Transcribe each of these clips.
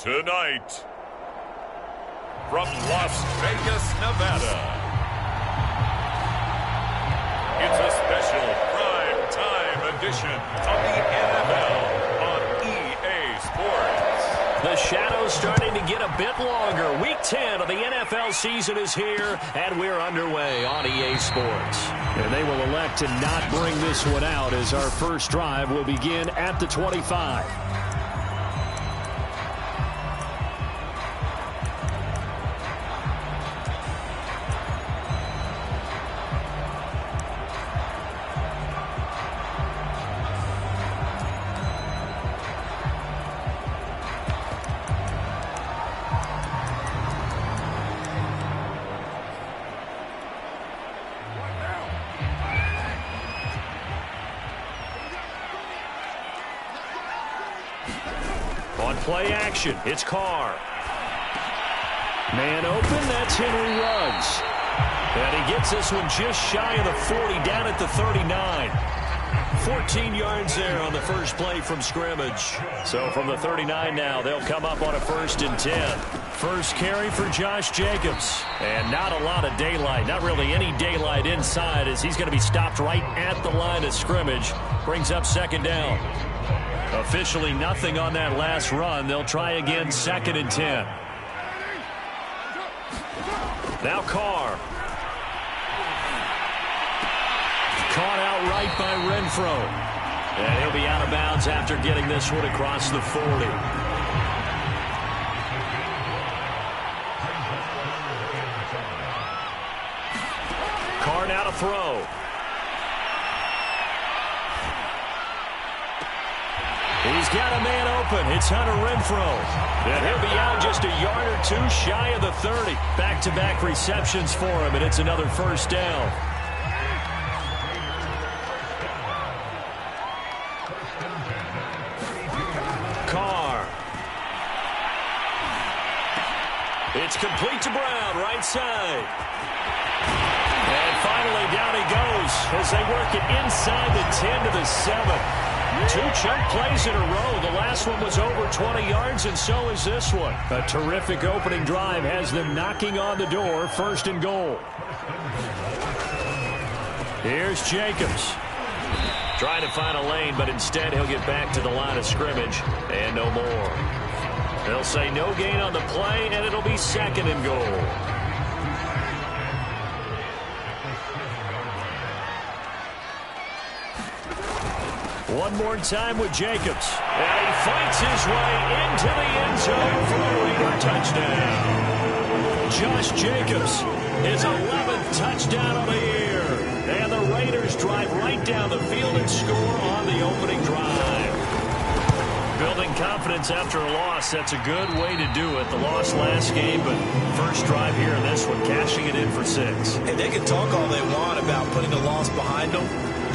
Tonight, from Las Vegas, Nevada, it's a special prime time edition of the NFL on EA Sports. The shadow's starting to get a bit longer. Week 10 of the NFL season is here, and we're underway on EA Sports. And they will elect to not bring this one out as our first drive will begin at the 25. On play action, it's Carr. Man open, that's Henry Ruggs. And he gets this one just shy of the 40, down at the 39. 14 yards there on the first play from scrimmage. So from the 39 now, they'll come up on a 1st and 10. First carry for Josh Jacobs. And not a lot of daylight, not really any daylight inside, as he's going to be stopped right at the line of scrimmage. Brings up 2nd down. Officially nothing on that last run. They'll try again 2nd and 10. Now Carr. Caught outright by Renfro. And he'll be out of bounds after getting this one across the 40. Carr now to throw. He's got a man open. It's Hunter Renfro. And he'll be out just a yard or two shy of the 30. Back-to-back receptions for him, and it's another 1st down. Carr. It's complete to Brown, right side. And finally down he goes as they work it inside the 10 to the 7. 2 chunk plays in a row. The last one was over 20 yards, and so is this one. A terrific opening drive has them knocking on the door. 1st and goal. Here's Jacobs. Trying to find a lane, but instead he'll get back to the line of scrimmage, and no more. They'll say no gain on the play, and it'll be 2nd and goal. One more time with Jacobs. And he fights his way into the end zone for a Raider touchdown. Josh Jacobs, his 11th touchdown of the year. And the Raiders drive right down the field and score on the opening drive. Building confidence after a loss, that's a good way to do it. The loss last game, but first drive here in this one, cashing it in for 6. And they can talk all they want about putting the loss behind them.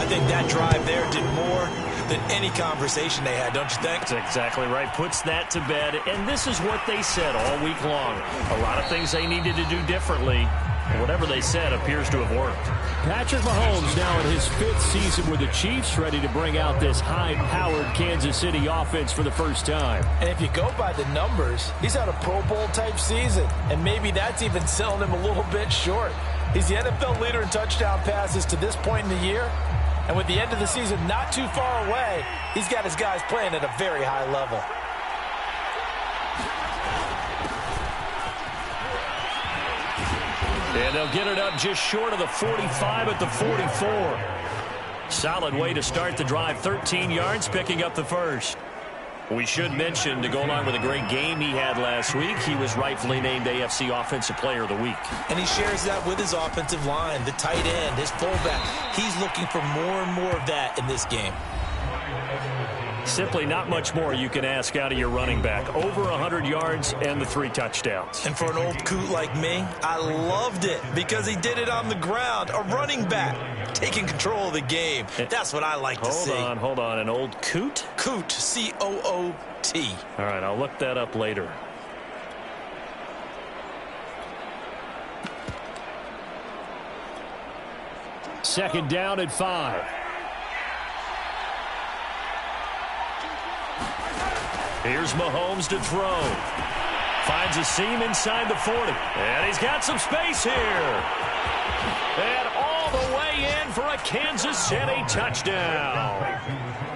I think that drive there did more than any conversation they had, don't you think? That's exactly right. Puts that to bed. And this is what they said all week long. A lot of things they needed to do differently. And whatever they said appears to have worked. Patrick Mahomes now in his 5th season with the Chiefs, ready to bring out this high-powered Kansas City offense for the first time. And if you go by the numbers, he's had a Pro Bowl-type season. And maybe that's even selling him a little bit short. He's the NFL leader in touchdown passes to this point in the year. And with the end of the season not too far away, he's got his guys playing at a very high level. And they'll get it up just short of the 45 at the 44. Solid way to start the drive. 13 yards, picking up the 1st. We should mention, to go along with a great game he had last week, he was rightfully named AFC Offensive Player of the Week. And he shares that with his offensive line, the tight end, his fullback. He's looking for more and more of that in this game. Simply not much more you can ask out of your running back. Over 100 yards and the 3 touchdowns. And for an old coot like me, I loved it because he did it on the ground. A running back taking control of the game. That's what I like to see. Hold on. An old coot? Coot, C-O-O-T. All right, I'll look that up later. Second down at 5. Here's Mahomes to throw. Finds a seam inside the 40. And he's got some space here. And all the way in for a Kansas City touchdown.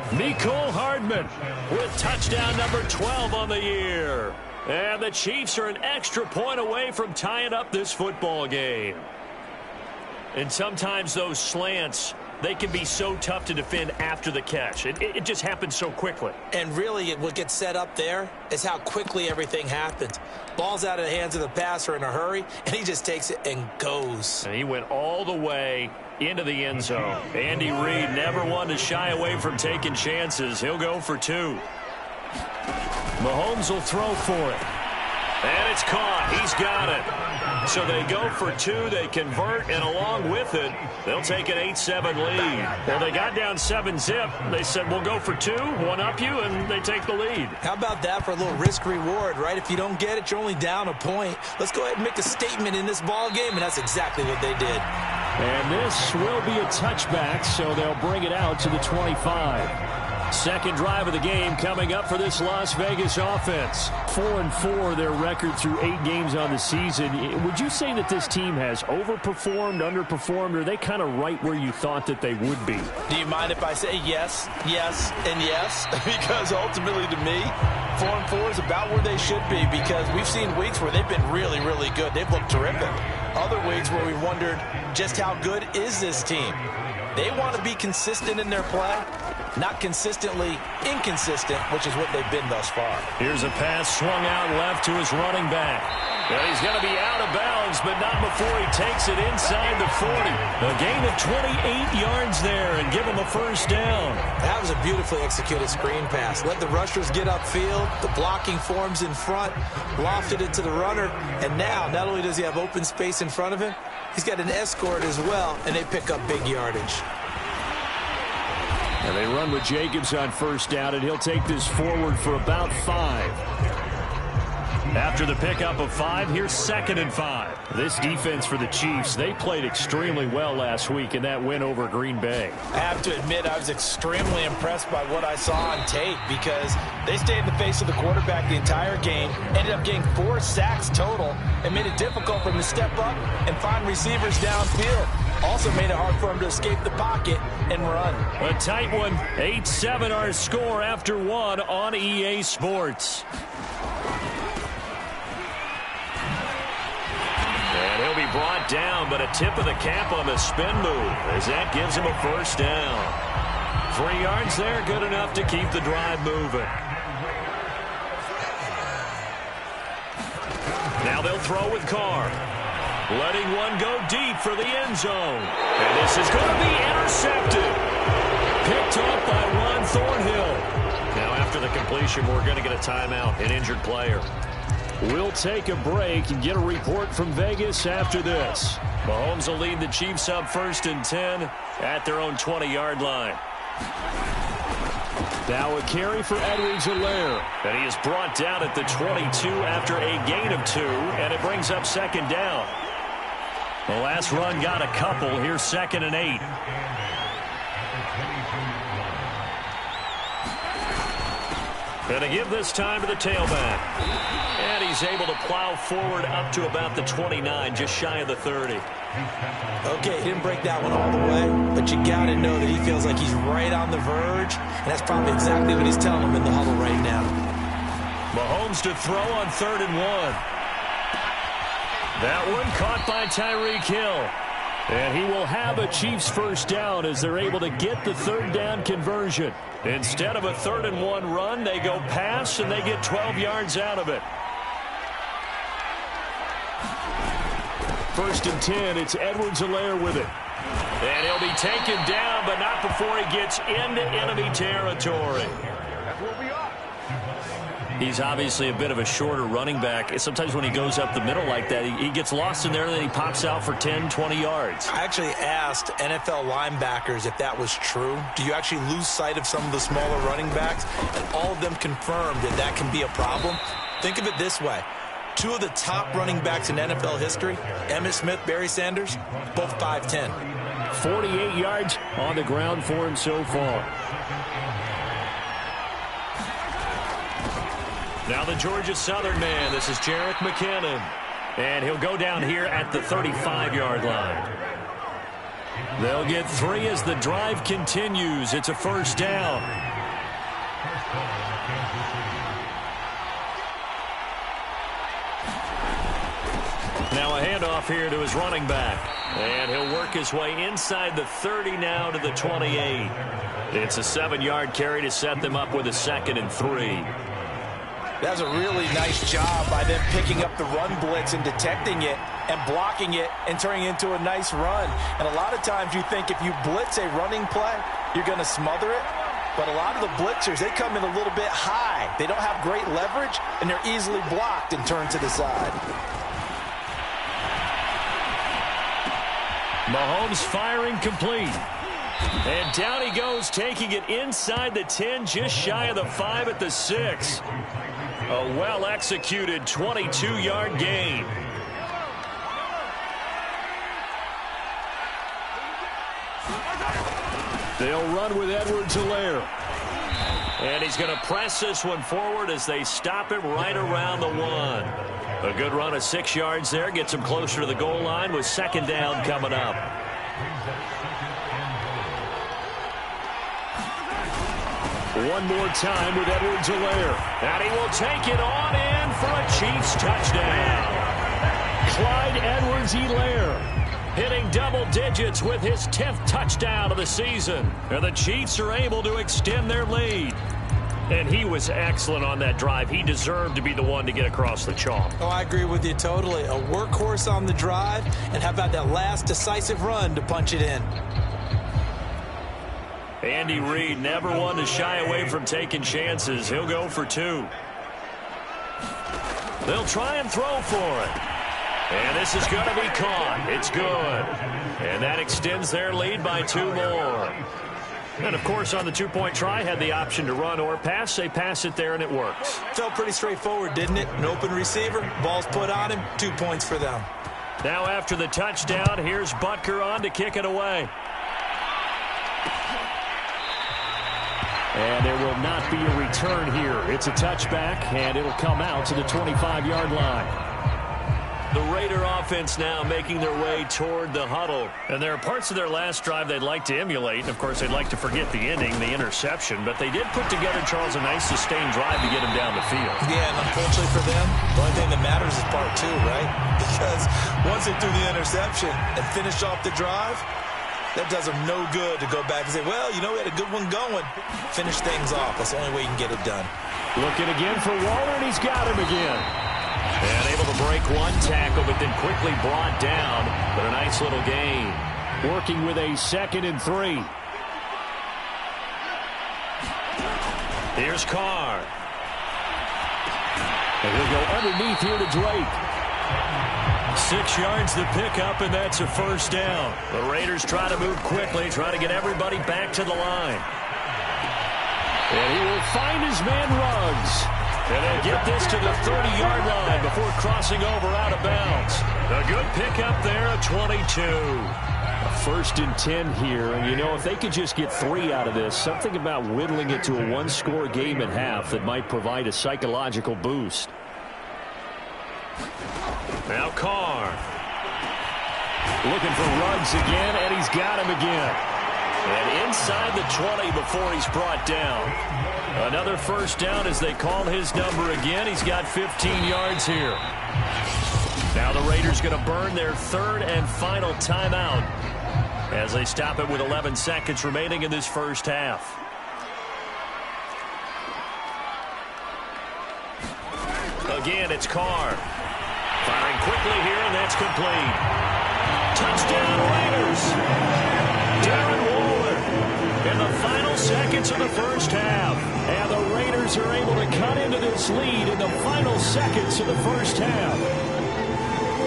Mecole Hardman with touchdown number 12 on the year. And the Chiefs are an extra point away from tying up this football game. And sometimes those slants, they can be so tough to defend after the catch. It just happens so quickly. And really, what gets set up there is how quickly everything happens. Ball's out of the hands of the passer in a hurry, and he just takes it and goes. And he went all the way into the end zone. Andy Reid never one to shy away from taking chances. He'll go for 2. Mahomes will throw for it. And it's caught. He's got it. So they go for 2. They convert, and along with it, they'll take an 8-7 lead. Well, they got down 7-zip. They said, we'll go for 2, one up you, and they take the lead. How about that for a little risk-reward, right? If you don't get it, you're only down a point. Let's go ahead and make a statement in this ball game, and that's exactly what they did. And this will be a touchback, so they'll bring it out to the 25. Second drive of the game coming up for this Las Vegas offense. 4-4 their record through 8 games on the season. Would you say that this team has overperformed, underperformed, or are they kind of right where you thought that they would be? Do you mind if I say yes, yes, and yes? Because ultimately to me, 4-4 is about where they should be, because we've seen weeks where they've been really, really good. They've looked terrific. Other weeks where we wondered just how good is this team. They want to be consistent in their play, not consistently inconsistent, which is what they've been thus far. Here's a pass swung out left to his running back. And he's going to be out of bounds, but not before he takes it inside the 40. A gain of 28 yards there and give him a first down. That was a beautifully executed screen pass. Let the rushers get upfield. The blocking forms in front. Lofted it to the runner. And now, not only does he have open space in front of him, he's got an escort as well, and they pick up big yardage. And they run with Jacobs on first down, and he'll take this forward for about 5. After the pickup of 5, here's 2nd and 5. This defense for the Chiefs, they played extremely well last week in that win over Green Bay. I have to admit, I was extremely impressed by what I saw on tape, because they stayed in the face of the quarterback the entire game, ended up getting 4 sacks total, and made it difficult for him to step up and find receivers downfield. Also made it hard for him to escape the pocket and run. A tight one. 8-7 our score after 1 on EA Sports. And he'll be brought down, but a tip of the cap on the spin move, as that gives him a first down. 3 yards there, good enough to keep the drive moving. Now they'll throw with Carr. Letting one go deep for the end zone. And this is going to be intercepted. Picked off by Ron Thornhill. Now after the completion, we're going to get a timeout, an injured player. We'll take a break and get a report from Vegas after this. Mahomes will lead the Chiefs up 1st and 10 at their own 20-yard line. Now a carry for Edwards-Helaire. And he is brought down at the 22 after a gain of 2, and it brings up 2nd down. The last run got a couple. Here's 2nd and 8. And to give this time to the tailback. And he's able to plow forward up to about the 29, just shy of the 30. Okay, he didn't break that one all the way, but you got to know that he feels like he's right on the verge, and that's probably exactly what he's telling him in the huddle right now. Mahomes to throw on 3rd and 1. That one caught by Tyreek Hill. And he will have a Chiefs first down as they're able to get the 3rd down conversion. Instead of a 3rd and 1 run, they go pass, and they get 12 yards out of it. 1st and 10, it's Edwards-Helaire with it. And he'll be taken down, but not before he gets into enemy territory. That's where we are. He's obviously a bit of a shorter running back. Sometimes when he goes up the middle like that, he gets lost in there, and then he pops out for 10, 20 yards. I actually asked NFL linebackers if that was true. Do you actually lose sight of some of the smaller running backs? And all of them confirmed that that can be a problem. Think of it this way. 2 of the top running backs in NFL history, Emmitt Smith, Barry Sanders, both 5'10". 48 yards on the ground for him so far. Now the Georgia Southern man. This is Jerick McKinnon. And he'll go down here at the 35-yard line. They'll get 3 as the drive continues. It's a first down. Now a handoff here to his running back. And he'll work his way inside the 30 now to the 28. It's a 7-yard carry to set them up with a 2nd and 3. That's a really nice job by them picking up the run blitz and detecting it and blocking it and turning it into a nice run. And a lot of times you think if you blitz a running play, you're going to smother it. But a lot of the blitzers, they come in a little bit high. They don't have great leverage, and they're easily blocked and turned to the side. Mahomes firing complete. And down he goes, taking it inside the 10, just shy of the 5 at the 6. A well-executed 22-yard gain. They'll run with Edwards-Helaire. And he's going to press this one forward as they stop him right around the 1. A good run of 6 yards there. Gets him closer to the goal line with 2nd down coming up. One more time with Edwards-Helaire. And he will take it on in for a Chiefs touchdown. Clyde Edwards-Helaire hitting double digits with his 10th touchdown of the season. And the Chiefs are able to extend their lead. And he was excellent on that drive. He deserved to be the one to get across the chalk. Oh, I agree with you totally. A workhorse on the drive, and how about that last decisive run to punch it in? Andy Reid, never one to shy away from taking chances. He'll go for 2. They'll try and throw for it. And this is going to be caught. It's good. And that extends their lead by 2 more. And, of course, on the 2-point try, had the option to run or pass. They pass it there, and it works. Felt pretty straightforward, didn't it? An open receiver, ball's put on him, 2 points for them. Now after the touchdown, here's Butker on to kick it away. And there will not be a return here. It's a touchback, and it'll come out to the 25-yard line. The Raider offense now making their way toward the huddle. And there are parts of their last drive they'd like to emulate. And, of course, they'd like to forget the ending, the interception. But they did put together, Charles, a nice sustained drive to get him down the field. Yeah, and unfortunately for them, the only thing that matters is part 2, right? Because once they threw the interception and finished off the drive, that does them no good to go back and say, well, you know, we had a good one going. Finish things off. That's the only way you can get it done. Looking again for Waller, and he's got him again. And able to break one tackle, but then quickly brought down. But a nice little gain. Working with a 2nd and 3. Here's Carr. And he'll go underneath here to Drake. 6 yards to pick up, and that's a first down. The Raiders try to move quickly, try to get everybody back to the line. And he will find his man Ruggs. And they'll get this to the 30-yard line before crossing over out of bounds. A good pickup there, a 22. A 1st and 10 here. And, you know, if they could just get 3 out of this, something about whittling it to a 1-score game at half that might provide a psychological boost. Now Carr. Looking for Ruggs again, and he's got him again. And inside the 20 before he's brought down. Another first down as they call his number again. He's got 15 yards here. Now the Raiders going to burn their 3rd and final timeout as they stop it with 11 seconds remaining in this first half. Again, it's Carr. Firing quickly here, and that's complete. Touchdown, Raiders. Darren Waller in the final seconds of the first half. And the Raiders are able to cut into this lead in the final seconds of the first half.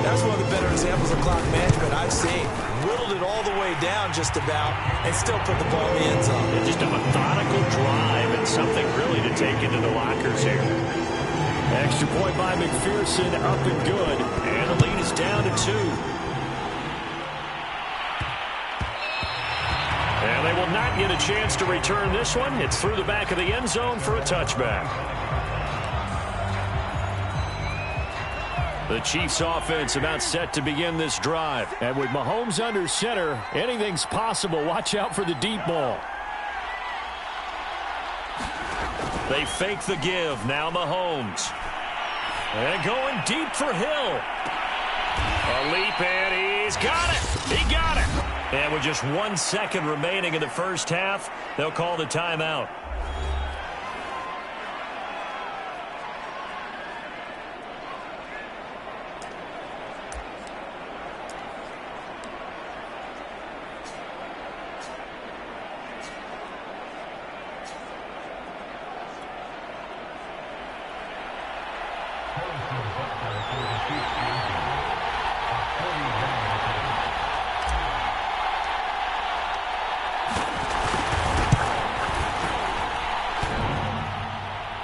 That's one of the better examples of clock management I've seen. Whittled it all the way down just about and still put the ball in the end zone. It's just a methodical drive and something really to take into the lockers here. Extra point by McPherson, up and good. And the lead is down to 2. And they will not get a chance to return this one. It's through the back of the end zone for a touchback. The Chiefs offense about set to begin this drive. And with Mahomes under center, anything's possible. Watch out for the deep ball. They fake the give. Now Mahomes. And going deep for Hill. A leap, and he's got it. He got it. And with just 1 second remaining in the first half, they'll call the timeout.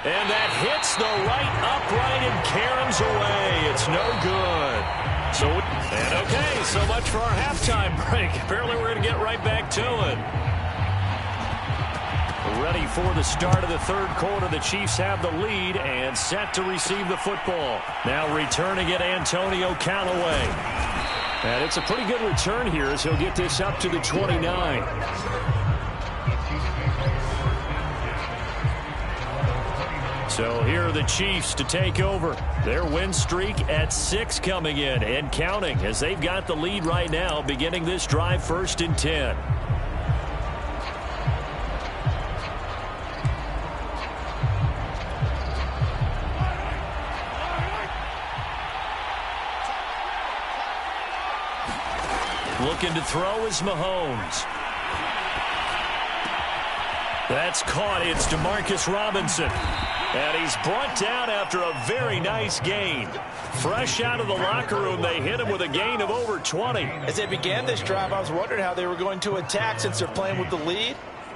And that hits the right upright and caroms away. It's no good. Okay, so much for our halftime break. Apparently we're going to get right back to it. Ready for the start of the third quarter. The Chiefs have the lead and set to receive the football. Now returning it, Antonio Callaway. And it's a pretty good return here as he'll get this up to the 29. So here are the Chiefs to take over. Their win streak at 6 coming in and counting as they've got the lead right now beginning this drive 1st and 10. Looking to throw is Mahomes. That's caught. It's DeMarcus Robinson. And he's brought down after a very nice gain. Fresh out of the locker room, they hit him with a gain of over 20. As they began this drive, I was wondering how they were going to attack since they're playing with the lead.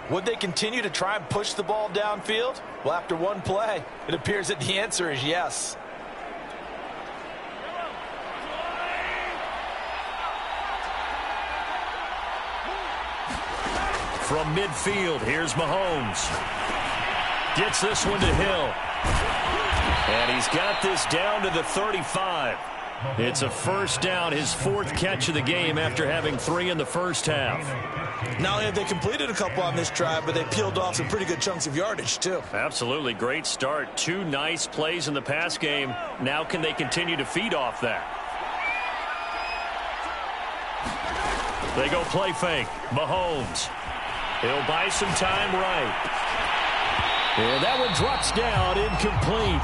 Would they continue to try and push the ball downfield? Well, after one play, it appears that the answer is yes. From midfield, here's Mahomes. Gets this one to Hill. And he's got this down to the 35. It's a first down, his 4th catch of the game after having 3 in the first half. Not only have they completed a couple on this drive, but they peeled off some pretty good chunks of yardage, too. Absolutely. Great start. 2 nice plays in the pass game. Now can they continue to feed off that? They go play fake. Mahomes. He'll buy some time right. And that one drops down, incomplete.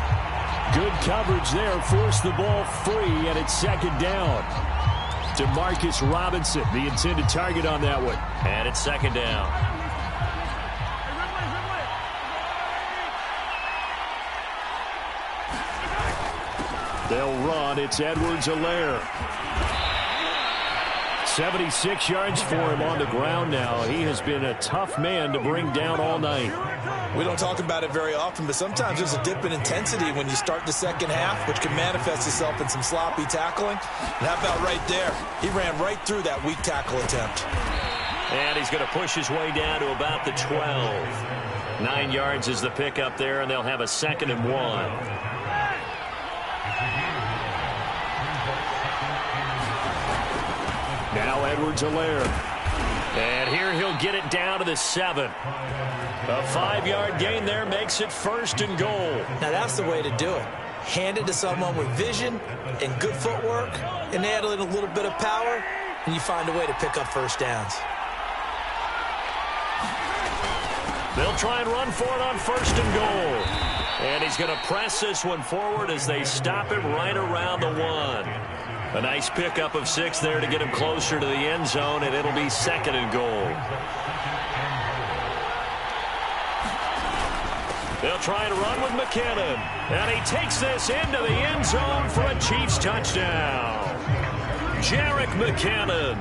Good coverage there, forced the ball free, and it's 2nd down. DeMarcus Robinson, the intended target on that one. And it's 2nd down. They'll run. It's Edwards-Helaire. 76 yards for him on the ground now. He has been a tough man to bring down all night. We don't talk about it very often, but sometimes there's a dip in intensity when you start the second half, which can manifest itself in some sloppy tackling. And how about right there? He ran right through that weak tackle attempt. And he's going to push his way down to about the 12. 9 yards is the pickup there, and they'll have a 2nd and 1. Now Edwards-Helaire. And here he'll get it down to the 7. A 5-yard gain there makes it 1st and goal. Now that's the way to do it. Hand it to someone with vision and good footwork, and add in a little bit of power, and you find a way to pick up first downs. They'll try and run for it on 1st and goal. And he's going to press this one forward as they stop it right around the 1. A nice pickup of 6 there to get him closer to the end zone, and it'll be 2nd and goal. They'll try to run with McKinnon. And he takes this into the end zone for a Chiefs touchdown. Jerick McKinnon,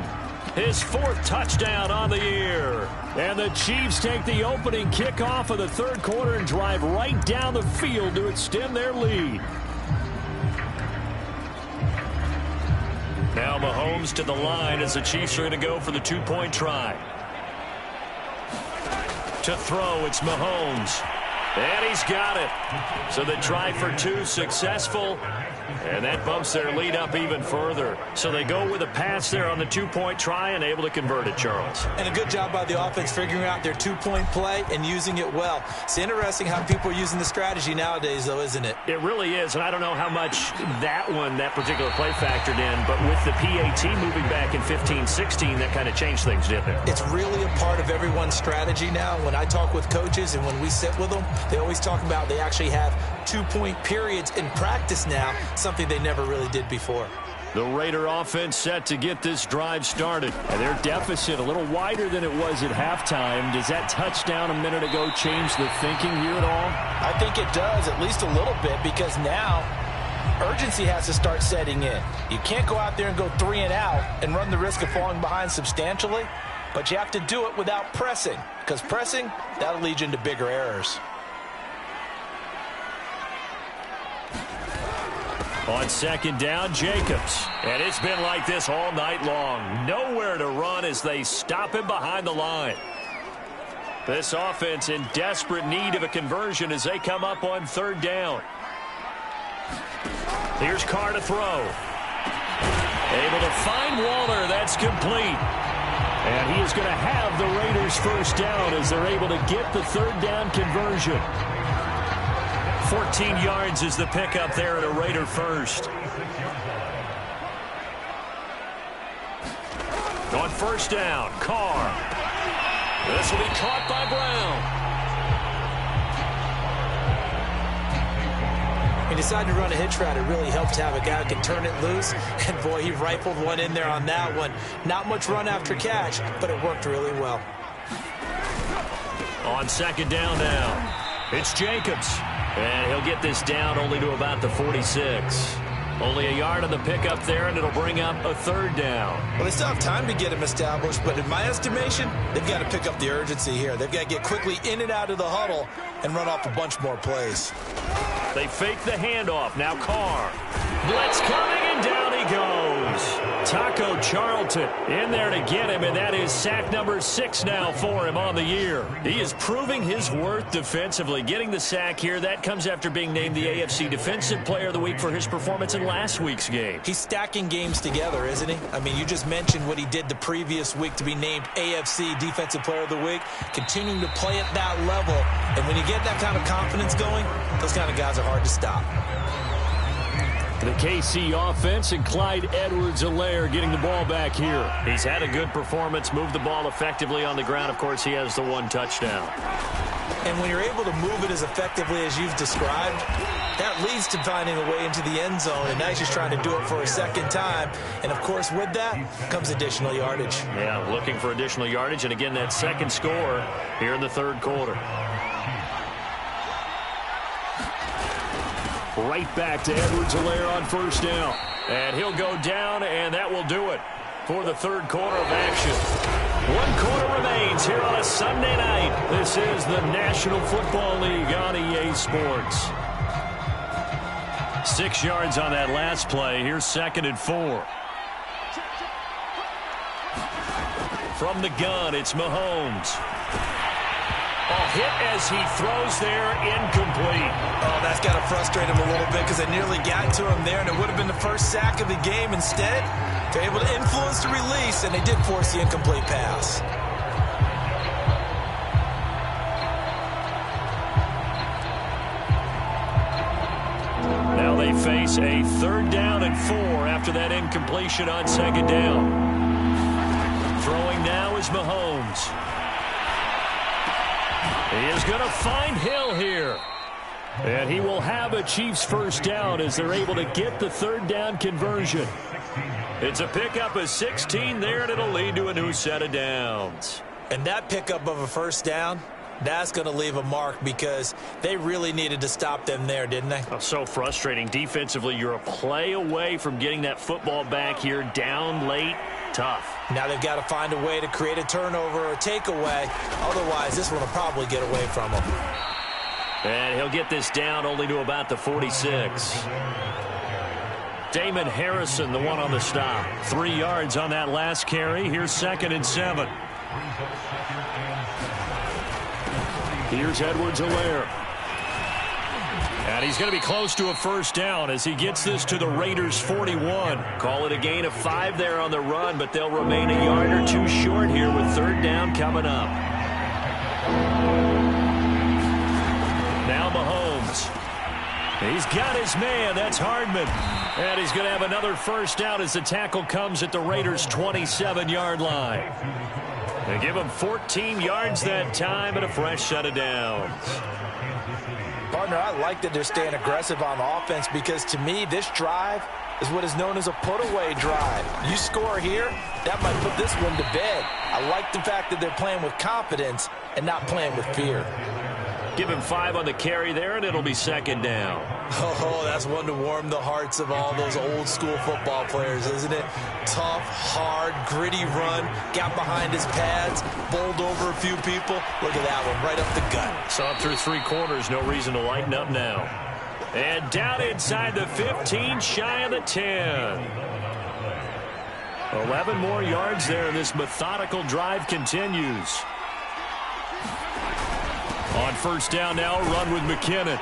his 4th touchdown on the year. And the Chiefs take the opening kickoff of the third quarter and drive right down the field to extend their lead. Now Mahomes to the line as the Chiefs are going to go for the 2-point try. To throw, it's Mahomes. And he's got it. So the try for two successful. And that bumps their lead up even further. So they go with a pass there on the two-point try and able to convert it, Charles. And a good job by the offense figuring out their two-point play and using it well. It's interesting how people are using the strategy nowadays, though, isn't it? It really is, and I don't know how much that particular play factored in, but with the PAT moving back in 15-16, that kind of changed things, didn't it? It's really a part of everyone's strategy now. When I talk with coaches and when we sit with them, they always talk about they actually have two-point periods in practice now, something they never really did before. The Raider offense set to get this drive started. And their deficit a little wider than it was at halftime. Does that touchdown a minute ago change the thinking here at all? I think it does, at least a little bit, because now urgency has to start setting in. You can't go out there and go 3 and out and run the risk of falling behind substantially, but you have to do it without pressing, because pressing, that'll lead you into bigger errors. On second down, Jacobs. And it's been like this all night long. Nowhere to run as they stop him behind the line. This offense in desperate need of a conversion as they come up on third down. Here's Carr to throw. Able to find Waller. That's complete. And he is going to have the Raiders first down as they're able to get the third down conversion. 14 yards is the pickup there at a Raider first. On first down, Carr. This will be caught by Brown. He decided to run a hitch route. It really helped to have a guy who can turn it loose. And, boy, he rifled one in there on that one. Not much run after catch, but it worked really well. On second down now, it's Jacobs. And he'll get this down only to about the 46. Only a yard on the pickup there, and it'll bring up a third down. Well, they still have time to get him established, but in my estimation, they've got to pick up the urgency here. They've got to get quickly in and out of the huddle and run off a bunch more plays. They fake the handoff. Now Carr. Blitz coming, and down he goes. Taco Charlton in there to get him, and that is sack number 6 now for him on the year. He is proving his worth defensively. Getting the sack here, that comes after being named the AFC Defensive Player of the Week for his performance in last week's game. He's stacking games together, isn't he? I mean, you just mentioned what he did the previous week to be named AFC Defensive Player of the Week, continuing to play at that level. And when you get that kind of confidence going, those kind of guys are hard to stop. The KC offense and Clyde Edwards-Helaire getting the ball back here. He's had a good performance, moved the ball effectively on the ground. Of course, he has the one touchdown. And when you're able to move it as effectively as you've described, that leads to finding a way into the end zone, and now he's just trying to do it for a second time. And, of course, with that comes additional yardage. Yeah, looking for additional yardage, and again, that second score here in the third quarter. Right back to Edwards-Helaire on first down. And he'll go down, and that will do it for the third quarter of action. 1 quarter remains here on a Sunday night. This is the National Football League on EA Sports. 6 yards on that last play. Here's 2nd and 4. From the gun, it's Mahomes. Hit as he throws there, incomplete. Oh, that's got to frustrate him a little bit because they nearly got to him there, and it would have been the first sack of the game. Instead, they're able to influence the release, and they did force the incomplete pass. Now they face a 3rd down and 4 after that incompletion on 2nd down. Throwing now is Mahomes. He is going to find Hill here. And he will have a Chiefs first down as they're able to get the 3rd down conversion. It's a pickup of 16 there, and it'll lead to a new set of downs. And that pickup of a first down, that's going to leave a mark because they really needed to stop them there, didn't they? Oh, so frustrating. Defensively, you're a play away from getting that football back here down late. Tough. Now they've got to find a way to create a turnover or a takeaway. Otherwise, this one will probably get away from them. And he'll get this down only to about the 46. Damon Harrison, the one on the stop. 3 yards on that last carry. Here's 2nd and 7. Here's Edwards-Helaire. And he's going to be close to a first down as he gets this to the Raiders' 41. Call it a gain of 5 there on the run, but they'll remain a yard or two short here with third down coming up. Now Mahomes. He's got his man. That's Hardman. And he's going to have another first down as the tackle comes at the Raiders' 27-yard line. They give him 14 yards that time and a fresh set of downs. Partner, I like that they're staying aggressive on offense because, to me, this drive is what is known as a put-away drive. You score here, that might put this one to bed. I like the fact that they're playing with confidence and not playing with fear. Give him 5 on the carry there, and it'll be second down. Oh, that's one to warm the hearts of all those old-school football players, isn't it? Tough, hard, gritty run, got behind his pads, bowled over a few people. Look at that one, right up the gut. So up through 3 quarters, no reason to lighten up now. And down inside the 15, shy of the 10. 11 more yards there, and this methodical drive continues. On first down now, run with McKinnon.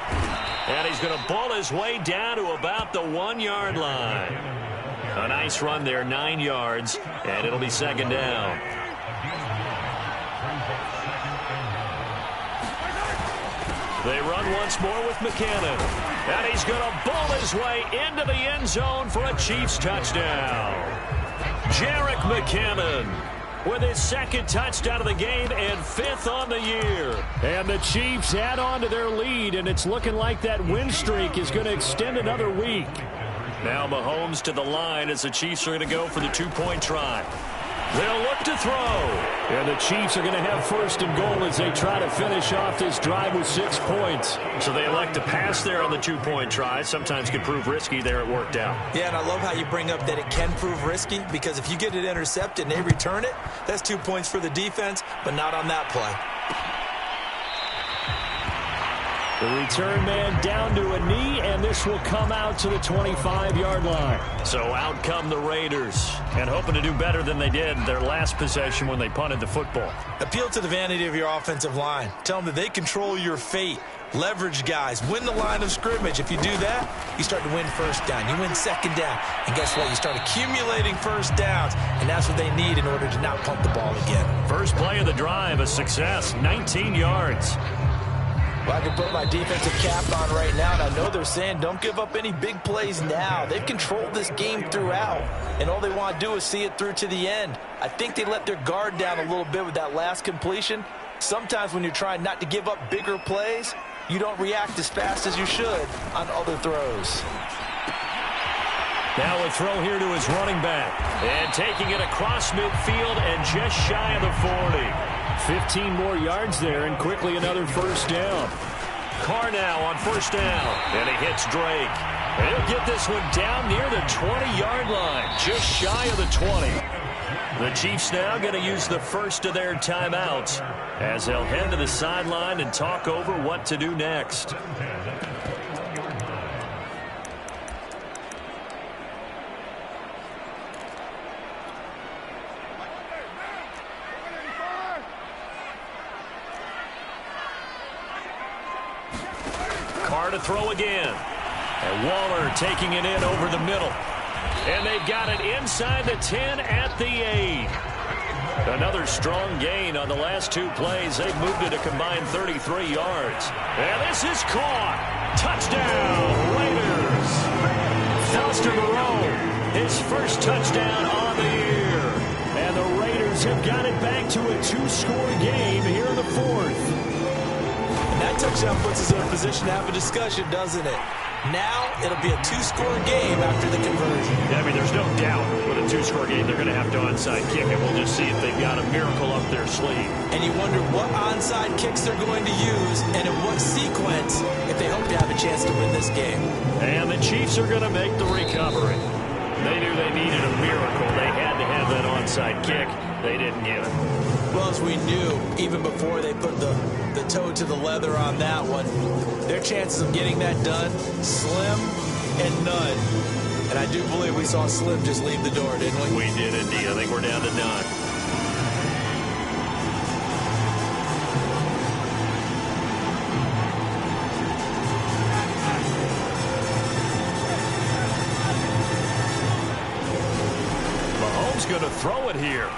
And he's going to ball his way down to about the 1-yard line. A nice run there, 9 yards, and it'll be second down. They run once more with McKinnon. And he's going to ball his way into the end zone for a Chiefs touchdown. Jerick McKinnon with his second touchdown of the game and 5th on the year. And the Chiefs add on to their lead, and it's looking like that win streak is going to extend another week. Now Mahomes to the line as the Chiefs are going to go for the 2-point try. They'll look to throw. And the Chiefs are going to have first and goal as they try to finish off this drive with 6 points. So they elect to pass there on the 2-point try. Sometimes can prove risky. There it worked out. Yeah, and I love how you bring up that it can prove risky, because if you get it intercepted and they return it, that's 2 points for the defense, but not on that play. The return man down to a knee, and this will come out to the 25-yard line. So out come the Raiders, and hoping to do better than they did their last possession when they punted the football. Appeal to the vanity of your offensive line. Tell them that they control your fate. Leverage guys. Win the line of scrimmage. If you do that, you start to win first down. You win second down. And guess what? You start accumulating first downs, and that's what they need in order to not punt the ball again. First play of the drive, a success, 19 yards. Well, I can put my defensive cap on right now, and I know they're saying don't give up any big plays now. They've controlled this game throughout, and all they want to do is see it through to the end. I think they let their guard down a little bit with that last completion. Sometimes when you're trying not to give up bigger plays, you don't react as fast as you should on other throws. Now a throw here to his running back. And taking it across midfield and just shy of the 40. 15 more yards there, and quickly another first down. Carr now on first down, and he hits Drake. And he'll get this one down near the 20-yard line, just shy of the 20. The Chiefs now going to use the first of their timeouts as they'll head to the sideline and talk over what to do next. To throw again. And Waller taking it in over the middle. And they've got it inside the 10 at the 8. Another strong gain on the last 2 plays. They've moved it a combined 33 yards. And this is caught. Touchdown, Raiders. Foster Moreau, his first touchdown on the year. And the Raiders have got it back to a 2-score game here in the 4th. That touchdown puts us in a position to have a discussion, doesn't it? Now, it'll be a 2-score game after the conversion. Yeah, I mean, there's no doubt with a 2-score game, they're going to have to onside kick, and we'll just see if they've got a miracle up their sleeve. And you wonder what onside kicks they're going to use and in what sequence if they hope to have a chance to win this game. And the Chiefs are going to make the recovery. They knew they needed a miracle. They had to have that onside kick. They didn't get it. Well, as we knew, even before they put the toe to the leather on that one, their chances of getting that done, slim and none. And I do believe we saw Slim just leave the door, didn't we? We did indeed. I think we're down to none. going to throw it here.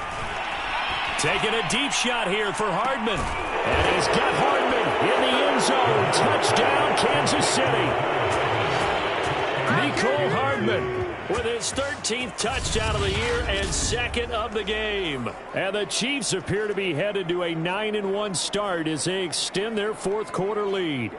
Taking a deep shot here for Hardman. And he's got Hardman in the end zone. Touchdown, Kansas City. Nicole Hardman with his 13th touchdown of the year and second of the game. And the Chiefs appear to be headed to a 9-1 start as they extend their fourth quarter lead.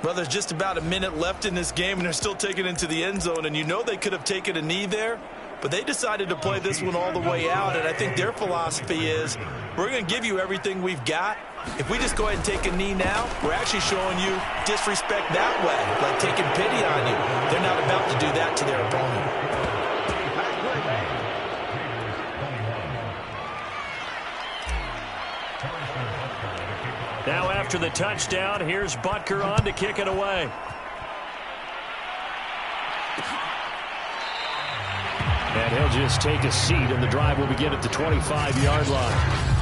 Well, there's just about a minute left in this game, and they're still taking it into the end zone. And you know they could have taken a knee there, but they decided to play this one all the way out. And I think their philosophy is, we're going to give you everything we've got. If we just go ahead and take a knee now, we're actually showing you disrespect that way, like taking pity on you. They're not about to do that to their opponent. Now after the touchdown, here's Butker on to kick it away. And he'll just take a seat, and the drive will begin at the 25-yard line.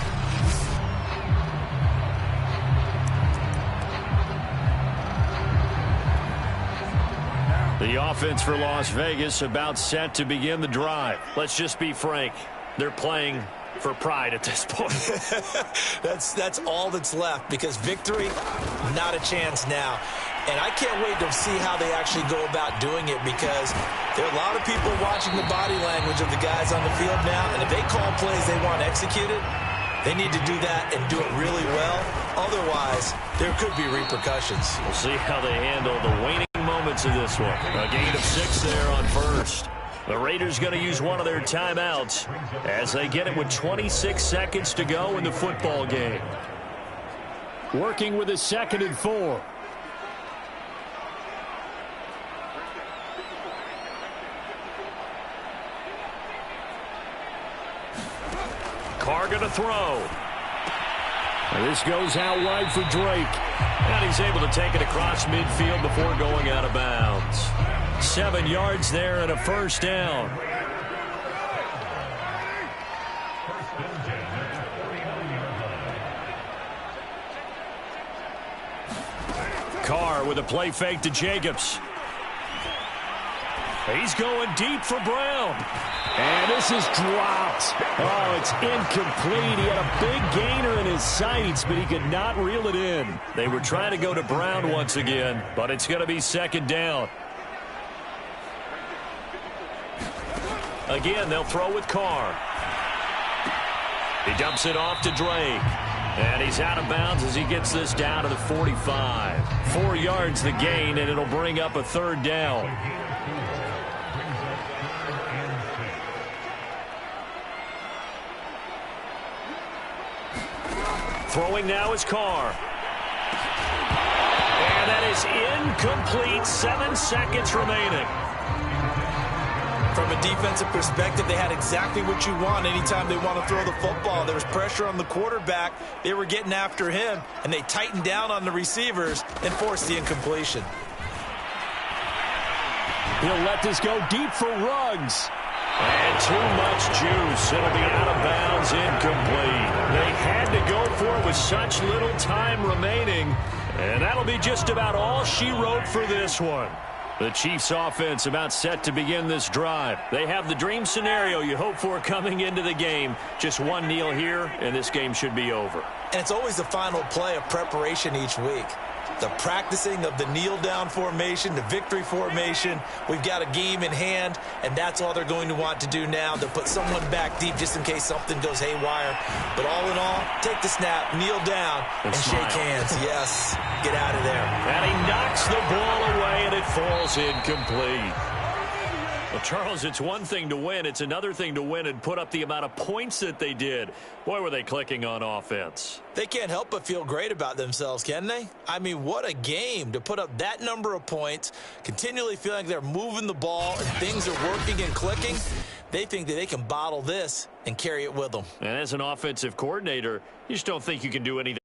The offense for Las Vegas about set to begin the drive. Let's just be frank. They're playing for pride at this point. That's all that's left, because victory, not a chance now. And I can't wait to see how they actually go about doing it, because there are a lot of people watching the body language of the guys on the field now, and if they call plays they want executed, they need to do that and do it really well. Otherwise, there could be repercussions. We'll see how they handle the waning moments of this one. A gain of 6 there on first. The Raiders going to use one of their timeouts as they get it with 26 seconds to go in the football game. Working with a 2nd and 4. Carr going to throw. And this goes out wide for Drake. And he's able to take it across midfield before going out of bounds. 7 yards there and a first down. Carr with a play fake to Jacobs. He's going deep for Brown. And this is dropped. Oh, it's incomplete. He had a big gainer in his sights, but he could not reel it in. They were trying to go to Brown once again, but it's going to be 2nd down. Again, they'll throw with Carr. He dumps it off to Drake. And he's out of bounds as he gets this down to the 45. 4 yards the gain, and it'll bring up a 3rd down. Throwing now is Carr. And that is incomplete. 7 seconds remaining. From a defensive perspective, they had exactly what you want anytime they want to throw the football. There was pressure on the quarterback. They were getting after him, and they tightened down on the receivers and forced the incompletion. He'll let this go deep for Ruggs. And too much juice. It'll be out of bounds, incomplete. They had to go for it with such little time remaining. And that'll be just about all she wrote for this one. The Chiefs offense about set to begin this drive. They have the dream scenario you hope for coming into the game. Just one kneel here, and this game should be over. And it's always the final play of preparation each week. The practicing of the kneel-down formation, the victory formation. We've got a game in hand, and that's all they're going to want to do now. They'll put someone back deep just in case something goes haywire. But all in all, take the snap, kneel down, and shake hands. Yes, get out of there. And he knocks the ball away, and it falls incomplete. Well, Charles, it's one thing to win. It's another thing to win and put up the amount of points that they did. Boy, were they clicking on offense. They can't help but feel great about themselves, can they? I mean, what a game to put up that number of points, continually feeling like they're moving the ball and things are working and clicking. They think that they can bottle this and carry it with them. And as an offensive coordinator, you just don't think you can do anything.